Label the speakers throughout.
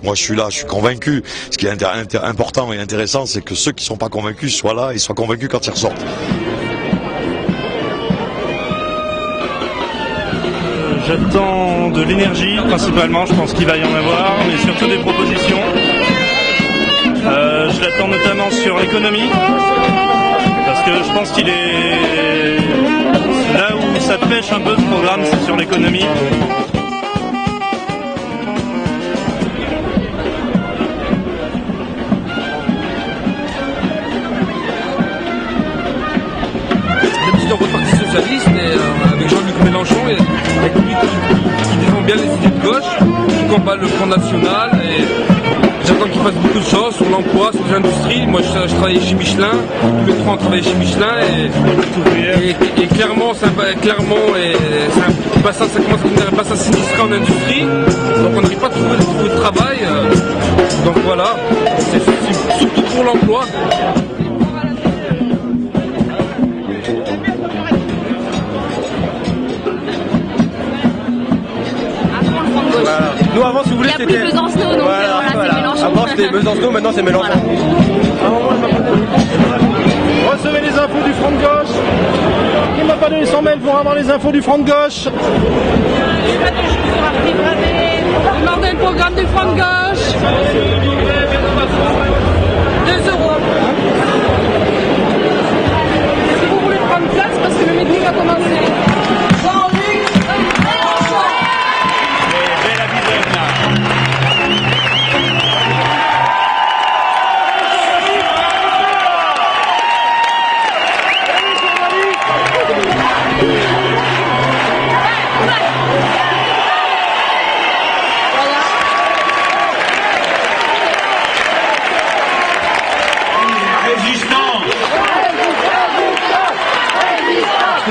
Speaker 1: que moi je suis là, je suis convaincu. Ce qui est important et intéressant, c'est que ceux qui ne sont pas convaincus soient là et soient convaincus quand ils ressortent.
Speaker 2: J'attends de l'énergie principalement, je pense qu'il va y en avoir, mais surtout des propositions. Je l'attends notamment sur l'économie, parce que je pense qu'il est là où ça pêche un peu ce programme, c'est sur l'économie.
Speaker 3: Dans votre parti socialiste et avec Jean-Luc Mélenchon et avec lui qui défend bien les idées de gauche, qui combat le Front National et j'attends qu'il fasse beaucoup de choses sur l'emploi, sur l'industrie. Moi je travaillais chez Michelin, tous les trois ont travaillé chez Michelin et clairement c'est un bassin, ça commence à devenir un bassin sinistré en industrie, donc on n'arrive pas à trouver de travail. Donc voilà, c'est surtout pour l'emploi.
Speaker 4: Voilà. Nous avant si vous voulez c'était...
Speaker 5: Il n'y a plus Besancenot, donc voilà, c'est Mélenchon.
Speaker 4: Avant c'était Besancenot, maintenant c'est Mélenchon. Voilà. Recevez les infos du Front de gauche. Qui m'a pas donné 100 mails pour avoir les infos du Front de gauche.
Speaker 5: Demandez le programme du Front de gauche. 2 €. Si vous voulez prendre place, parce que le meeting va commencer.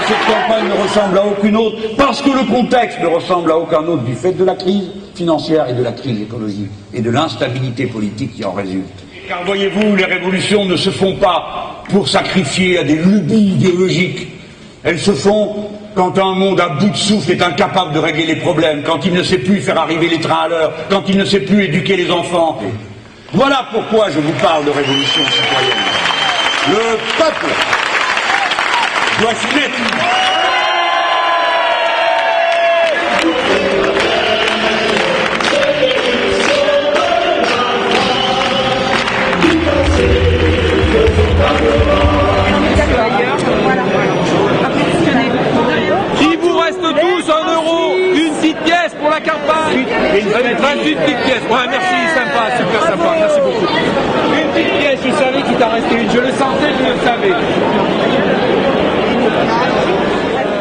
Speaker 6: Cette campagne ne ressemble à aucune autre, parce que le contexte ne ressemble à aucun autre du fait de la crise financière et de la crise écologique et de l'instabilité politique qui en résulte. Car voyez-vous, les révolutions ne se font pas pour sacrifier à des lubies idéologiques. Elles se font quand un monde à bout de souffle est incapable de régler les problèmes, quand il ne sait plus faire arriver les trains à l'heure, quand il ne sait plus éduquer les enfants. Voilà pourquoi je vous parle de révolution citoyenne. Le peuple doit s'y mettre.
Speaker 3: Il vous reste tous 1 €, une petite pièce pour la campagne. 28 petites pièces. Ouais, merci, sympa, super sympa, merci beaucoup. Une petite pièce, je savais qu'il t'en restait une. Je le sentais, je le savais.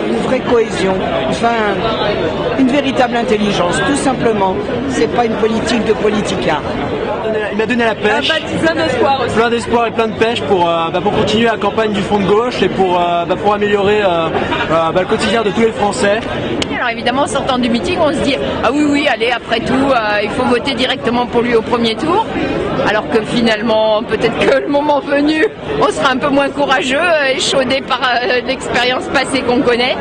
Speaker 7: Une vraie cohésion, enfin une véritable intelligence, tout simplement. C'est pas une politique de politicard.
Speaker 4: Il m'a donné la pêche.
Speaker 5: Plein d'espoir aussi.
Speaker 4: Plein d'espoir et plein de pêche pour continuer la campagne du Front de gauche et pour améliorer le quotidien de tous les Français.
Speaker 5: Alors évidemment, en sortant du meeting, on se dit « Ah oui, allez, après tout, il faut voter directement pour lui au premier tour ». Alors que finalement, peut-être que le moment venu, on sera un peu moins courageux, échaudé par l'expérience passée qu'on connaît.